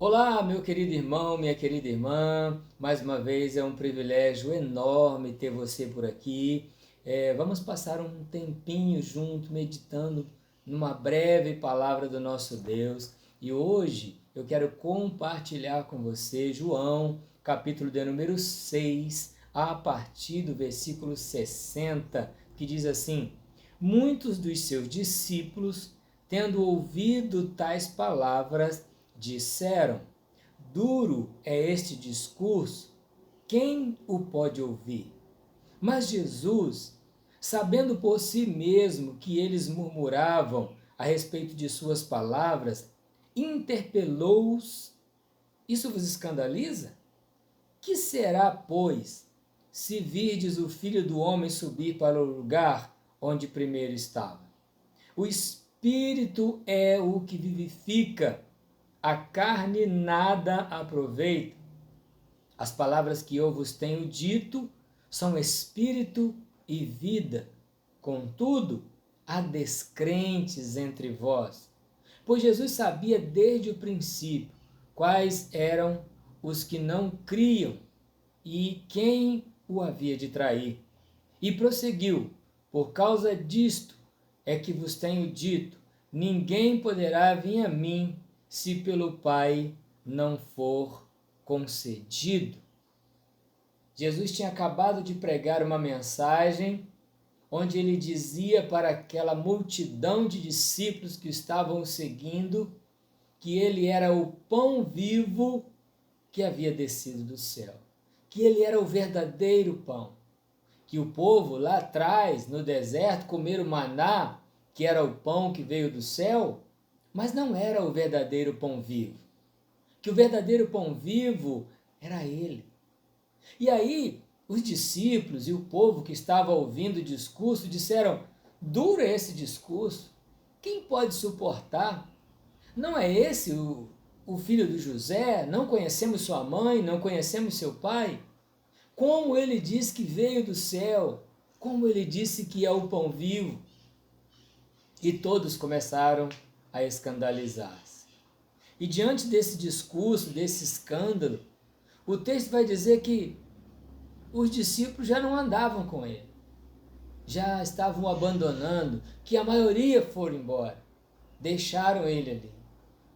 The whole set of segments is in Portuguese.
Olá, meu querido irmão, minha querida irmã. Mais uma vez é um privilégio enorme ter você por aqui. Vamos passar um tempinho junto, meditando numa breve palavra do nosso Deus. E hoje eu quero compartilhar com você João, capítulo de número 6, a partir do versículo 60, que diz assim: Muitos dos seus discípulos, tendo ouvido tais palavras, disseram: Duro é este discurso, quem o pode ouvir? Mas Jesus, sabendo por si mesmo que eles murmuravam a respeito de suas palavras, interpelou-os: Isso vos escandaliza? Que será, pois, se virdes o Filho do Homem subir para o lugar onde primeiro estava? O Espírito é o que vivifica, a carne nada aproveita. As palavras que eu vos tenho dito são espírito e vida. Contudo, há descrentes entre vós. Pois Jesus sabia desde o princípio quais eram os que não criam e quem o havia de trair. E prosseguiu: Por causa disto é que vos tenho dito: ninguém poderá vir a mim se pelo Pai não for concedido. Jesus tinha acabado de pregar uma mensagem onde ele dizia para aquela multidão de discípulos que estavam o seguindo que ele era o pão vivo que havia descido do céu, que ele era o verdadeiro pão, que o povo lá atrás, no deserto, comeram maná, que era o pão que veio do céu, mas não era o verdadeiro pão vivo, que o verdadeiro pão vivo era ele. E aí, os discípulos e o povo que estava ouvindo o discurso disseram: duro é esse discurso, quem pode suportar? Não é esse o filho de José? Não conhecemos sua mãe, não conhecemos seu pai? Como ele diz que veio do céu, como ele disse que é o pão vivo. E todos começaram a escandalizar-se. E diante desse discurso, desse escândalo, o texto vai dizer que os discípulos já não andavam com ele, já estavam o abandonando, que a maioria foram embora, deixaram ele ali.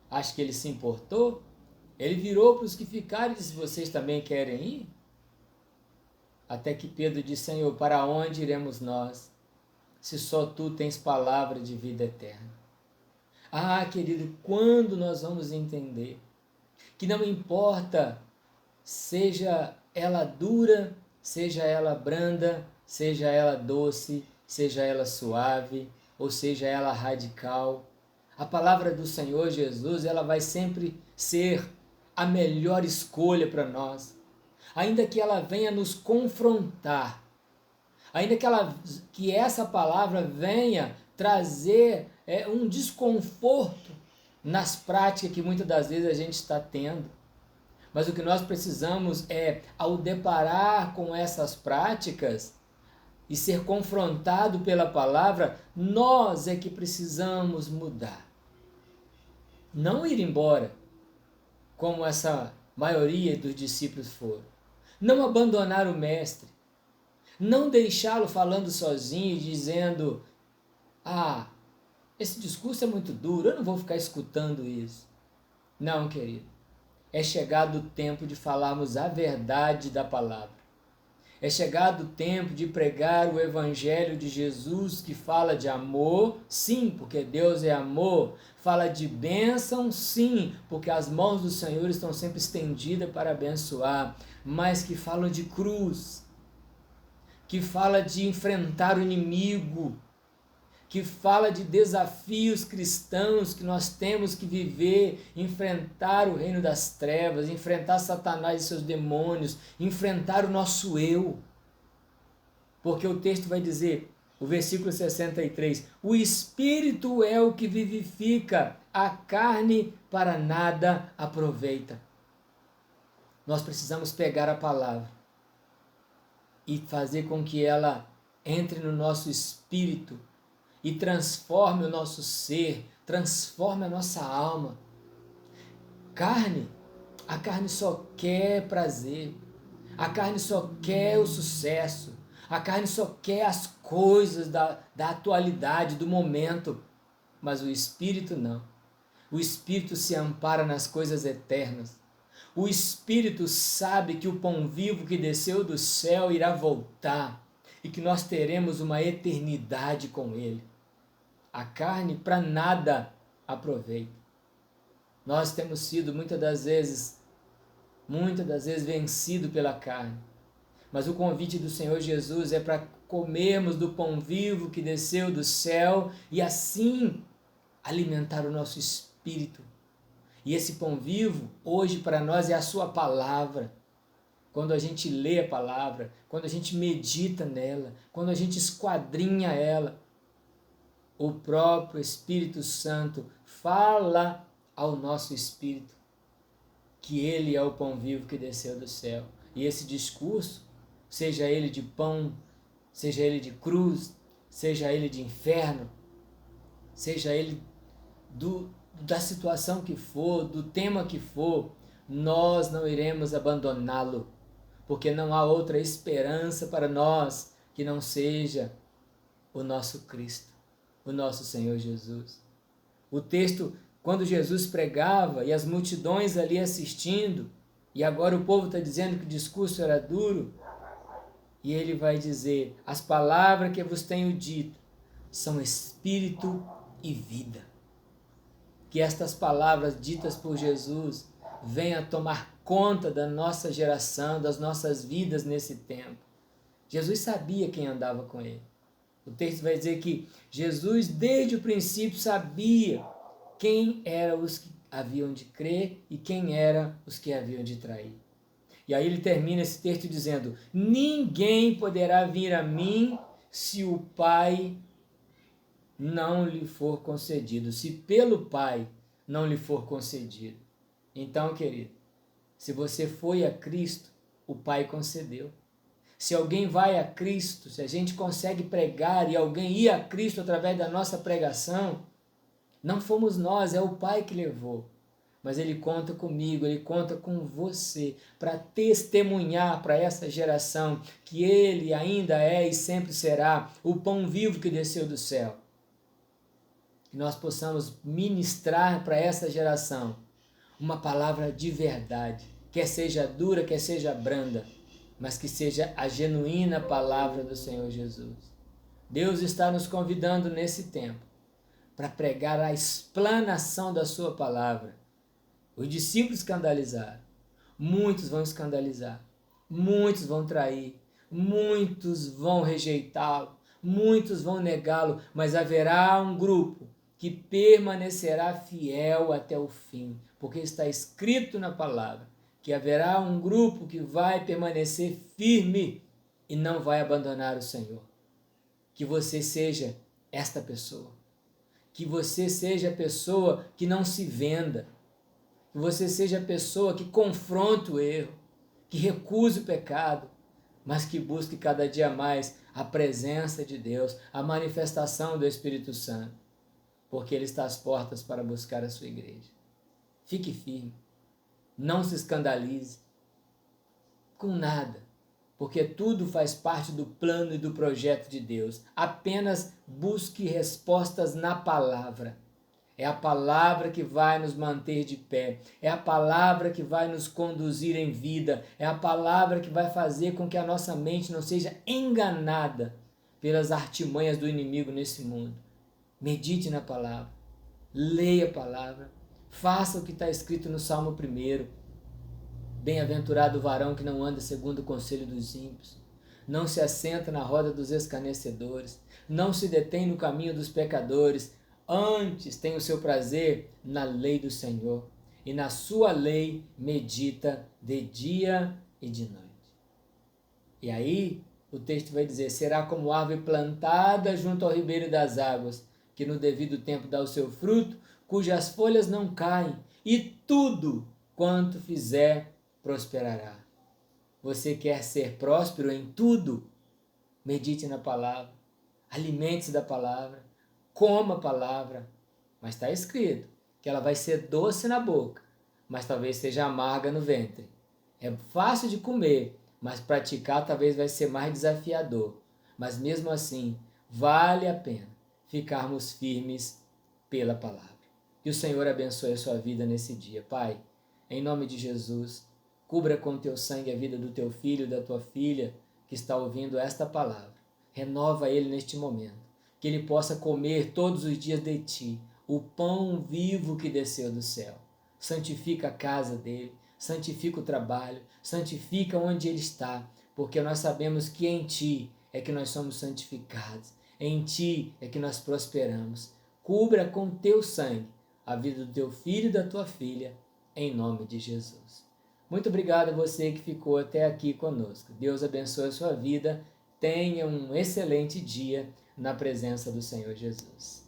Acho que ele se importou, ele virou para os que ficaram e disse: vocês também querem ir? Até que Pedro disse: Senhor, para onde iremos nós, se só tu tens palavra de vida eterna? Ah, querido, quando nós vamos entender que não importa, seja ela dura, seja ela branda, seja ela doce, seja ela suave, ou seja ela radical, a palavra do Senhor Jesus, ela vai sempre ser a melhor escolha para nós. Ainda que ela venha nos confrontar, ainda que essa palavra venha trazer um desconforto nas práticas que muitas das vezes a gente está tendo. Mas o que nós precisamos é, ao deparar com essas práticas e ser confrontado pela palavra, nós é que precisamos mudar. Não ir embora, como essa maioria dos discípulos foram. Não abandonar o mestre. Não deixá-lo falando sozinho e dizendo: ah, esse discurso é muito duro, eu não vou ficar escutando isso. Não, querido. É chegado o tempo de falarmos a verdade da palavra. É chegado o tempo de pregar o Evangelho de Jesus, que fala de amor, sim, porque Deus é amor. Fala de bênção, sim, porque as mãos do Senhor estão sempre estendidas para abençoar. Mas que fala de cruz, que fala de enfrentar o inimigo, que fala de desafios cristãos que nós temos que viver, enfrentar o reino das trevas, enfrentar Satanás e seus demônios, enfrentar o nosso eu. Porque o texto vai dizer, o versículo 63, o Espírito é o que vivifica, a carne para nada aproveita. Nós precisamos pegar a palavra e fazer com que ela entre no nosso espírito e transforme o nosso ser, transforme a nossa alma. carne, a carne só quer prazer, a carne só quer o sucesso, a carne só quer as coisas da atualidade, do momento, mas o Espírito não. O Espírito se ampara nas coisas eternas. O Espírito sabe que o pão vivo que desceu do céu irá voltar e que nós teremos uma eternidade com Ele. A carne para nada aproveita. Nós temos sido muitas das vezes vencido pela carne. Mas o convite do Senhor Jesus é para comermos do pão vivo que desceu do céu e assim alimentar o nosso espírito. E esse pão vivo, hoje para nós, é a sua palavra. Quando a gente lê a palavra, quando a gente medita nela, quando a gente esquadrinha ela, o próprio Espírito Santo fala ao nosso espírito que ele é o pão vivo que desceu do céu. E esse discurso, seja ele de pão, seja ele de cruz, seja ele de inferno, seja ele da situação que for, do tema que for, nós não iremos abandoná-lo, porque não há outra esperança para nós que não seja o nosso Cristo, o nosso Senhor Jesus. O texto, quando Jesus pregava e as multidões ali assistindo, e agora o povo está dizendo que o discurso era duro, e ele vai dizer: as palavras que eu vos tenho dito são espírito e vida. Que estas palavras ditas por Jesus venham tomar conta da nossa geração, das nossas vidas nesse tempo. Jesus sabia quem andava com ele. O texto vai dizer que Jesus, desde o princípio, sabia quem eram os que haviam de crer e quem eram os que haviam de trair. E aí ele termina esse texto dizendo: ninguém poderá vir a mim se o Pai não lhe for concedido, se pelo Pai não lhe for concedido. Então, querido, se você foi a Cristo, o Pai concedeu. Se alguém vai a Cristo, se a gente consegue pregar e alguém ir a Cristo através da nossa pregação, não fomos nós, é o Pai que levou. Mas Ele conta comigo, Ele conta com você para testemunhar para essa geração que Ele ainda é e sempre será o pão vivo que desceu do céu. Que nós possamos ministrar para essa geração uma palavra de verdade, quer seja dura, quer seja branda, mas que seja a genuína palavra do Senhor Jesus. Deus está nos convidando nesse tempo para pregar a explanação da sua palavra. Os discípulos escandalizaram, muitos vão escandalizar, muitos vão trair, muitos vão rejeitá-lo, muitos vão negá-lo, mas haverá um grupo que permanecerá fiel até o fim, porque está escrito na palavra que haverá um grupo que vai permanecer firme e não vai abandonar o Senhor. Que você seja esta pessoa. Que você seja a pessoa que não se venda. Que você seja a pessoa que confronta o erro, que recusa o pecado, mas que busque cada dia mais a presença de Deus, a manifestação do Espírito Santo, porque Ele está às portas para buscar a sua igreja. Fique firme. Não se escandalize com nada, porque tudo faz parte do plano e do projeto de Deus. Apenas busque respostas na palavra. É a palavra que vai nos manter de pé. É a palavra que vai nos conduzir em vida. É a palavra que vai fazer com que a nossa mente não seja enganada pelas artimanhas do inimigo nesse mundo. Medite na palavra. Leia a palavra. Faça o que está escrito no Salmo 1. Bem-aventurado o varão que não anda segundo o conselho dos ímpios, não se assenta na roda dos escarnecedores, não se detém no caminho dos pecadores, antes tem o seu prazer na lei do Senhor, e na sua lei medita de dia e de noite. E aí o texto vai dizer: será como árvore plantada junto ao ribeiro das águas, que no devido tempo dá o seu fruto, cujas folhas não caem, e tudo quanto fizer prosperará. Você quer ser próspero em tudo? Medite na palavra, alimente-se da palavra, coma a palavra, mas está escrito que ela vai ser doce na boca, mas talvez seja amarga no ventre. É fácil de comer, mas praticar talvez vai ser mais desafiador. Mas mesmo assim, vale a pena ficarmos firmes pela palavra. Que o Senhor abençoe a sua vida nesse dia, Pai. Em nome de Jesus, cubra com teu sangue a vida do teu filho, da tua filha que está ouvindo esta palavra. Renova ele neste momento, que ele possa comer todos os dias de ti, o pão vivo que desceu do céu. Santifica a casa dele, santifica o trabalho, santifica onde ele está, porque nós sabemos que em ti é que nós somos santificados, em ti é que nós prosperamos. Cubra com teu sangue a vida do teu filho e da tua filha, em nome de Jesus. Muito obrigado a você que ficou até aqui conosco. Deus abençoe a sua vida. Tenha um excelente dia na presença do Senhor Jesus.